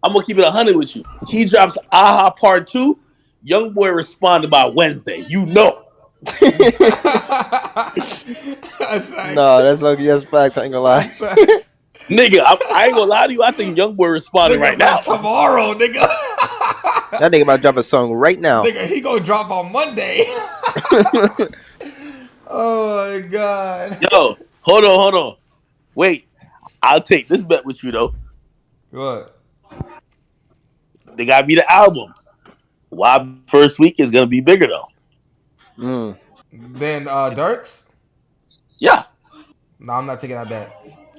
I'm gonna keep it 100 with you. He drops Aha Part 2. Youngboy responded by Wednesday. You know. That's facts. No, that's lucky. That's facts. I ain't gonna lie. That's facts. Nigga, I ain't gonna lie to you. I think Youngboy responding Nigga, right by now. tomorrow, nigga. That nigga about to drop a song right now. Nigga, he gonna drop on Monday. Oh my god. Yo, hold on. Wait, I'll take this bet with you though. What? They gotta be the album. Why first week is gonna be bigger though? Then Dirks? Yeah. No, I'm not taking that bet.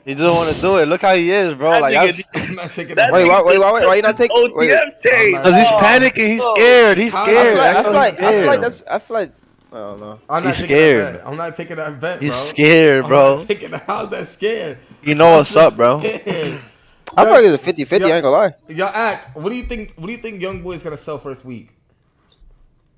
He doesn't want to do it. Look how he is, bro. That Like, nigga- I'm not taking that that Wait, bet. why you not taking? Wait, OTM change. I'm because he's Oh, panicking. He's oh. scared. He's I scared. feel I feel like He's that's. I feel like. I don't know. I'm not He's taking scared. that bet. I'm not taking that bet, He's bro. scared, I'm bro. not taking that. How's that scared? You know what's up, bro. Scared. I feel like it's a 50-50. I ain't gonna lie. Y'all act. What do you think? What do you think Youngboy's gonna sell first week?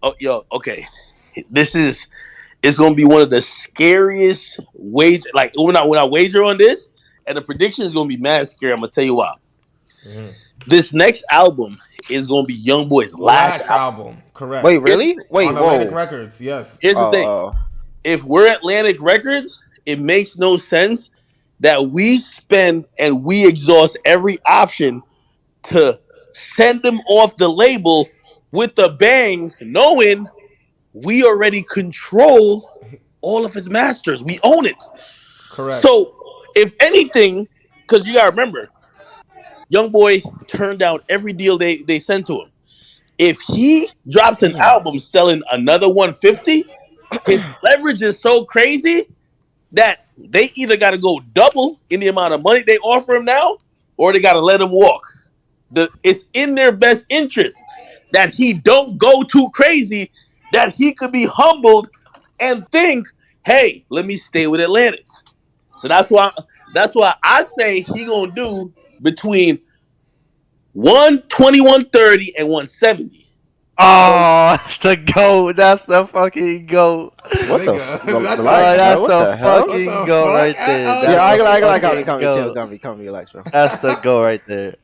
Oh, yo, okay. It's gonna be one of the scariest wager. Like when I wager on this, and the prediction is gonna be mad scary. I'm gonna tell you why. Mm-hmm. This next album is gonna be Youngboy's last album. album. Correct. Wait, really? Wait, On Atlantic whoa. Records, yes. Here's the thing: Oh, if we're Atlantic Records, it makes no sense that we spend and we exhaust every option to send them off the label with a bang, knowing we already control all of his masters. We own it. Correct. So, if anything, because you gotta remember, Youngboy turned down every deal they sent to him. If he drops an album selling another 150, his leverage is so crazy that they either got to go double in the amount of money they offer him now, or they got to let him walk. It's in their best interest that he don't go too crazy, that he could be humbled and think, hey, let me stay with Atlantic. So that's why I say he gonna do between 120, 130, and 170. Oh, that's the goat. That's the fucking goat. what the? Nigga, Relax, that's bro. That's What the the hell? fucking What the goat fuck? right there. Yeah, Yeah, I That's like the calm fucking me, goat. relax, bro. That's the goat right there.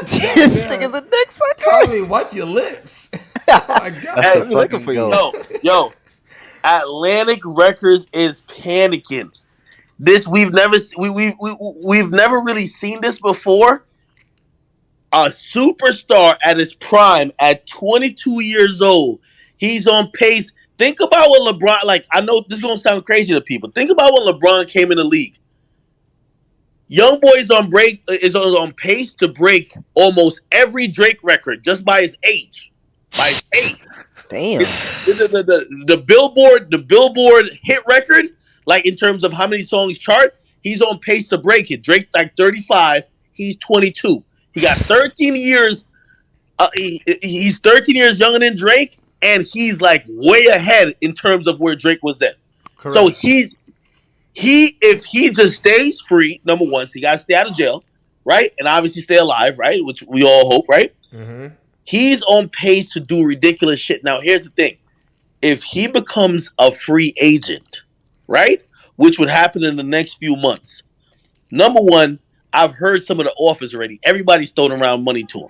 This nigga the neck sucker. Tommy, wipe your lips. Oh my god. That's the I'm looking fucking for you. goat. Yo, Atlantic Records is panicking. This we've never really seen this before. A superstar at his prime at 22 years old. He's on pace. Think about what LeBron, like, I know this is going to sound crazy to people. Think about when LeBron came in the league. Youngboy is on pace to break almost every Drake record just by his age. By his age. Damn. The Billboard hit record, like in terms of how many songs chart, he's on pace to break it. Drake's like 35, he's 22. He got 13 years. He's 13 years younger than Drake, and he's like way ahead in terms of where Drake was then. Correct. So if he just stays free, number one, so he got to stay out of jail, right, and obviously stay alive, right, which we all hope, right. Mm-hmm. He's on pace to do ridiculous shit. Now, here's the thing: if he becomes a free agent, right, which would happen in the next few months, number one, I've heard some of the offers already. Everybody's throwing around money to him.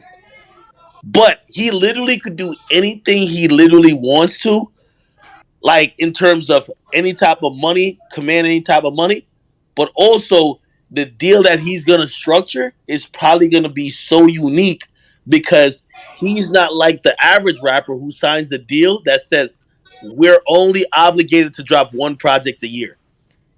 But he literally could do anything he literally wants to, like in terms of any type of money, command any type of money. But also, the deal that he's going to structure is probably going to be so unique because he's not like the average rapper who signs a deal that says, we're only obligated to drop one project a year.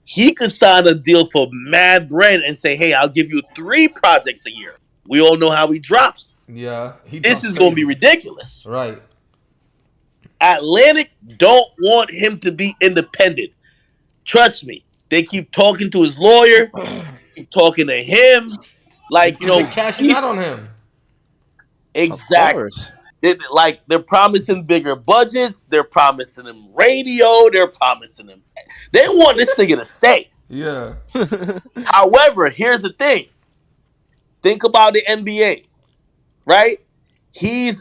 He could sign a deal for mad bread and say, hey, I'll give you 3 projects a year. We all know how he drops. Yeah. This is going to be ridiculous. Right. Atlantic don't want him to be independent. Trust me. They keep talking to his lawyer, keep talking to him. Like, you know, They're cashing out on him. Exactly. They're promising bigger budgets. They're promising him radio. They're promising him. They want this nigga to stay. Yeah. However, here's the thing. Think about the NBA, right? You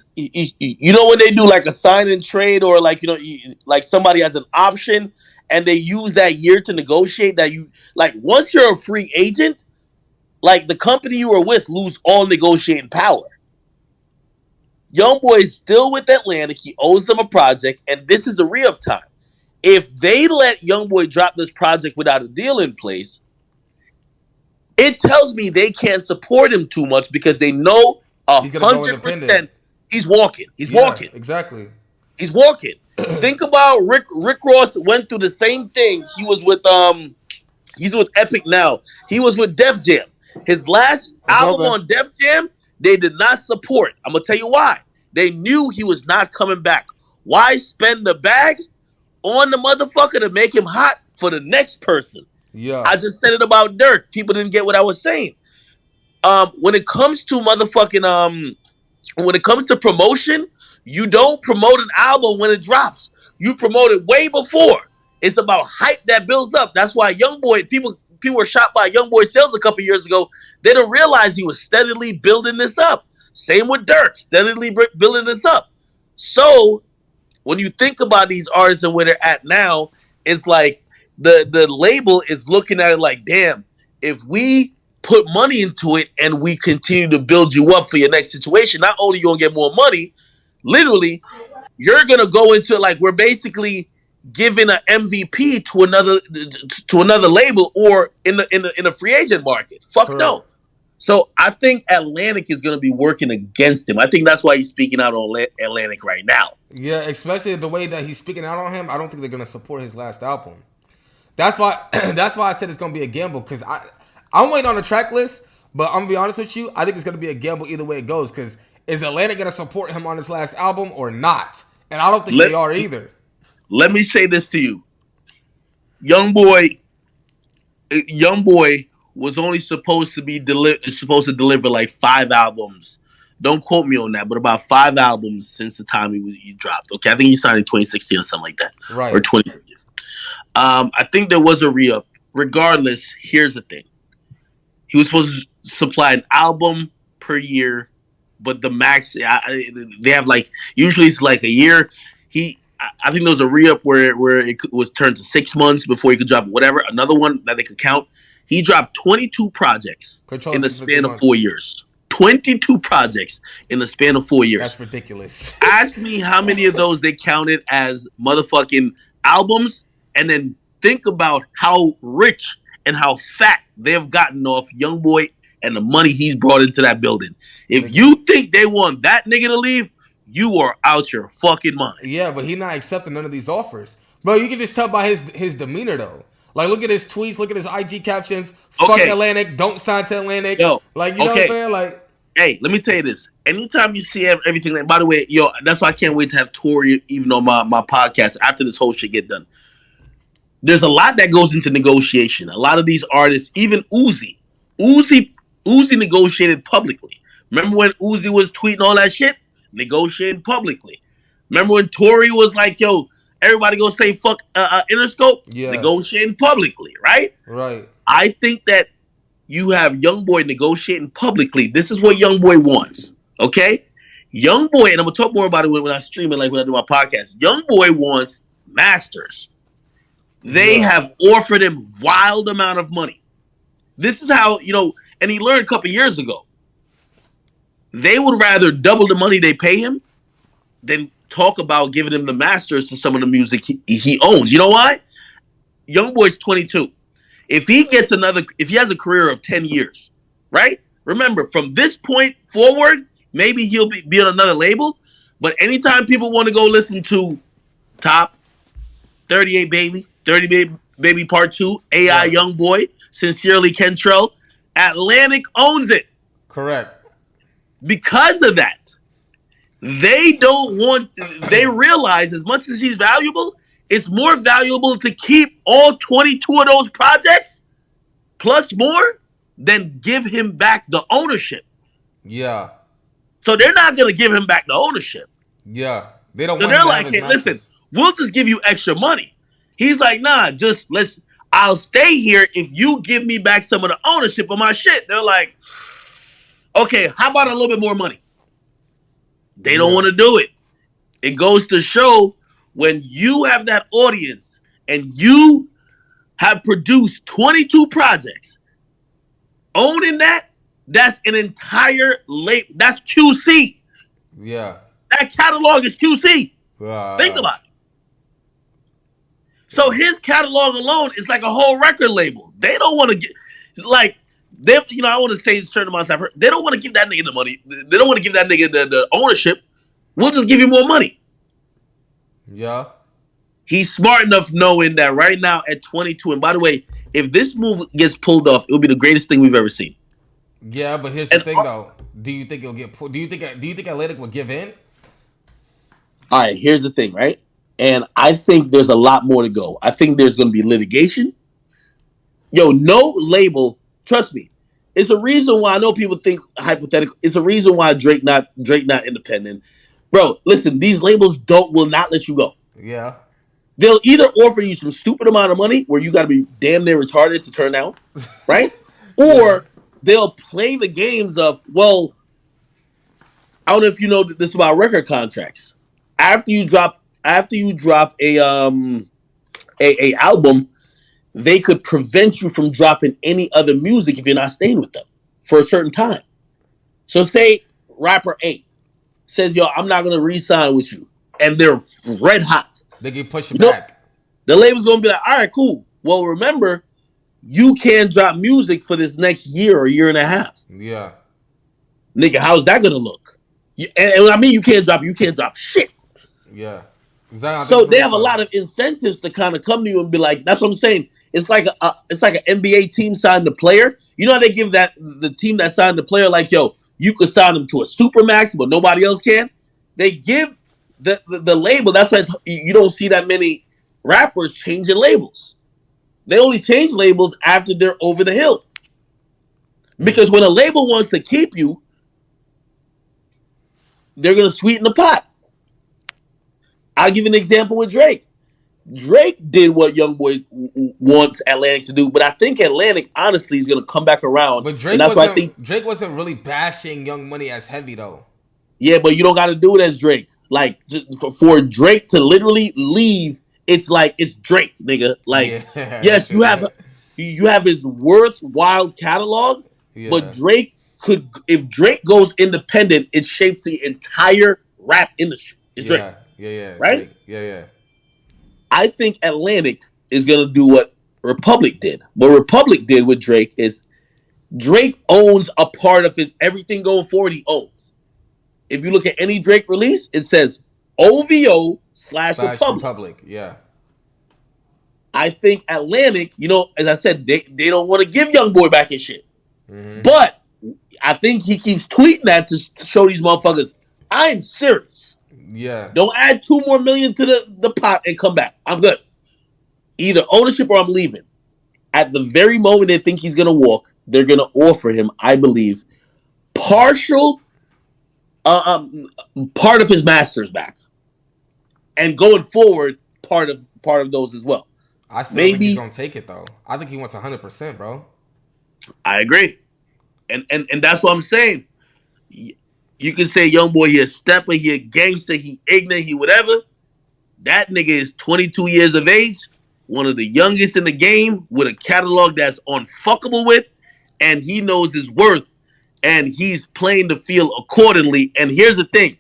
know when they do like a sign and trade or like, you know, like somebody has an option and they use that year to negotiate that you, like once you're a free agent, like the company you were with lose all negotiating power. Youngboy is still with Atlantic. He owes them a project, and this is a re-up time. If they let Youngboy drop this project without a deal in place, it tells me they can't support him too much because they know He's gonna go hundred independent. percent he's walking. He's Yeah, walking. exactly. He's walking. Think about Rick. Rick Ross went through the same thing. He's with Epic now. He was with Def Jam. His last album on Def Jam, they did not support. I'm gonna tell you why. They knew he was not coming back. Why spend the bag on the motherfucker to make him hot for the next person? Yeah. I just said it about Dirk. People didn't get what I was saying. When it comes to motherfucking when it comes to promotion, you don't promote an album when it drops. You promote it way before. It's about hype that builds up. That's why Youngboy, people were shocked by Youngboy sales a couple years ago. They didn't realize he was steadily building this up. Same with Dirk, steadily building this up. So when you think about these artists and where they're at now, it's like the label is looking at it like, damn, if we put money into it and we continue to build you up for your next situation, not only you gonna get more money, literally, you're gonna go into like we're basically giving an MVP to another label or in the free agent market. Fuck Correct. no. So I think Atlantic is going to be working against him. I think that's why he's speaking out on Atlantic right now. Yeah, especially the way that he's speaking out on him. I don't think they're gonna support his last album. That's why. That's why I said it's gonna be a gamble because I'm waiting on the track list. But I'm gonna be honest with you. I think it's gonna be a gamble either way it goes. Because is Atlantic gonna support him on his last album or not? And I don't think they are either. Let me say this to you, Youngboy was only supposed to deliver like 5 albums. Don't quote me on that, but about 5 albums since the time he dropped. Okay, I think he signed in 2016 or something like that, right? Or 2015. I think there was a re-up. Regardless, here's the thing: he was supposed to supply an album per year, but the max they have like usually it's like a year. I think there was a re-up where it was turned to 6 months before he could drop whatever. Another one that they could count. He dropped 22 projects in the span of 4 years. 22 projects in the span of 4 years. That's ridiculous. Ask me how many of those they counted as motherfucking albums, and then think about how rich and how fat they've gotten off Youngboy and the money he's brought into that building. If you think they want that nigga to leave, you are out your fucking mind. Yeah, but he's not accepting none of these offers. Bro, you can just tell by his demeanor though. Like, look at his tweets, look at his IG captions. Fuck Atlantic, don't sign to Atlantic. Yo, like, you know what I'm saying? Like, hey, let me tell you this. Anytime you see everything, by the way, yo, that's why I can't wait to have Tori even on my podcast after this whole shit get done. There's a lot that goes into negotiation. A lot of these artists, even Uzi negotiated publicly. Remember when Uzi was tweeting all that shit? Negotiated publicly. Remember when Tory was like, yo, everybody go say fuck Interscope? Yeah. Negotiating publicly, right? Right. I think that you have Youngboy negotiating publicly. This is what Youngboy wants, okay? Youngboy, and I'm going to talk more about it when I stream it, like when I do my podcast. Youngboy wants masters. They have offered him wild amount of money. This is how, and he learned a couple years ago. They would rather double the money they pay him than talk about giving him the masters to some of the music he owns. You know why? Youngboy's 22. If he has a career of 10 years, right? Remember, from this point forward, maybe he'll be on another label. But anytime people want to go listen to Top, 38 Baby, 30 Baby Part 2, AI Youngboy, Sincerely Kentrell, Atlantic owns it. Correct. Because of that, they realize as much as he's valuable, it's more valuable to keep all 22 of those projects plus more than give him back the ownership. Yeah. So they're not going to give him back the ownership. Yeah. They don't. So they're like, hey, listen, we'll just give you extra money. He's like, nah, I'll stay here if you give me back some of the ownership of my shit. They're like, okay, how about a little bit more money? They don't want to do it. It goes to show when you have that audience and you have produced 22 projects, owning that's an entire that's QC. Yeah. That catalog is QC. Think Uh, about it. So his catalog alone is like a whole record label. They don't want to get like they, I want to say certain amounts I've heard. They don't want to give that nigga the money. They don't want to give that nigga the ownership. We'll just give you more money. yeah. He's smart enough knowing that right now at 22. And by the way, if this move gets pulled off, it'll be the greatest thing we've ever seen. Yeah, but here's the And thing though. Do you think it'll get pulled? Do you think Atlantic will give in? all right, here's the thing, right? And I think there's a lot more to go. I think there's going to be litigation. Yo, no label. Trust me, it's a reason why I know people think hypothetical. It's a reason why Drake not independent, bro. Listen, these labels will not let you go. Yeah. They'll either offer you some stupid amount of money where you got to be damn near retarded to turn down, right? Or they'll play the games of, well, I don't know if you know this about record contracts. After you drop a album, they could prevent you from dropping any other music if you're not staying with them for a certain time. So say rapper A says, yo, I'm not gonna re-sign with you, and they're red hot. They can push it back. The label's gonna be like, all right, cool. Well, remember, you can't drop music for this next year or year and a half. Yeah. Nigga, how's that gonna look? And I mean, you can't drop shit. Yeah. So they have a lot of incentives to kind of come to you and be like, that's what I'm saying. It's like an NBA team signing the player. You know how they give the team that signed the player like, yo, you could sign them to a supermax, but nobody else can. They give the label. That's why you don't see that many rappers changing labels. They only change labels after they're over the hill. Because when a label wants to keep you, they're gonna sweeten the pot. I'll give you an example with Drake. Drake did what Youngboy wants Atlantic to do, but I think Atlantic honestly is going to come back around. But Drake wasn't really bashing Young Money as heavy though. Yeah, but you don't got to do it as Drake. Like for Drake to literally leave, it's like it's Drake, nigga. Like yes, you have his worthwhile catalog, but Drake could, if Drake goes independent, it shapes the entire rap industry. It's Drake. Yeah. Right? Yeah. I think Atlantic is going to do what Republic did. What Republic did with Drake is Drake owns a part of his everything going forward he owns. If you look at any Drake release, it says OVO/Republic. Yeah. I think Atlantic, as I said, they don't want to give Youngboy back his shit. Mm-hmm. But I think he keeps tweeting that to show these motherfuckers, I'm serious. Yeah. Don't add $2 more million to the pot and come back. I'm good. Either ownership or I'm leaving. At the very moment they think he's gonna walk, they're gonna offer him, I believe, partial part of his masters back, and going forward, part of those as well. I still think he's gonna take it though. I think he wants 100%, bro. I agree, and that's what I'm saying. You can say Youngboy, he a stepper, he a gangster, he ignorant, he whatever. That nigga is 22 years of age, one of the youngest in the game, with a catalog that's unfuckable with, and he knows his worth, and he's playing the field accordingly. And here's the thing.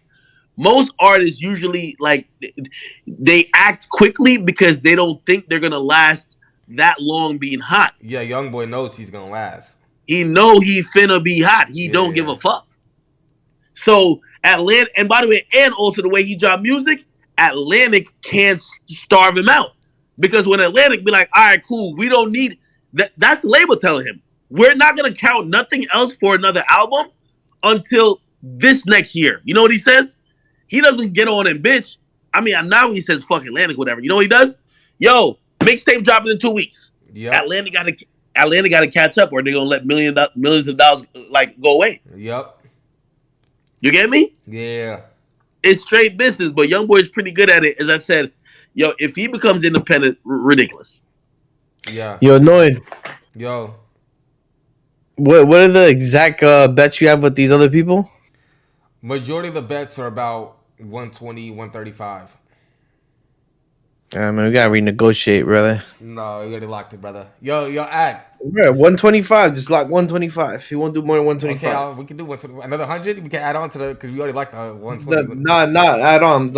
Most artists usually, like, they act quickly because they don't think they're going to last that long being hot. Yeah, Youngboy knows he's going to last. He know he finna be hot. He don't give a fuck. So Atlantic, and by the way, and also the way he dropped music, Atlantic can't starve him out. Because when Atlantic be like, all right, cool, we don't need that. That's the label telling him, we're not gonna count nothing else for another album until this next year. You know what he says? He doesn't get on and bitch. I mean, now he says fuck Atlantic, whatever. You know what he does? Yo, mixtape dropping in 2 weeks. Yeah. Atlantic got to catch up, or they're gonna let millions of dollars like go away. Yep. You get me? Yeah. It's straight business, but Youngboy is pretty good at it. As I said, yo, if he becomes independent, ridiculous. Yeah. Yo, Noid. Yo. What are the exact bets you have with these other people? Majority of the bets are about 120, 135. Yeah, man, we gotta renegotiate, brother. No, you already locked it, brother. Yo, act. Yeah, 125. Just lock 125. He won't do more than Okay, 125. we can do 120. Another 100. We can add on to the because we already like the 120. Not add on.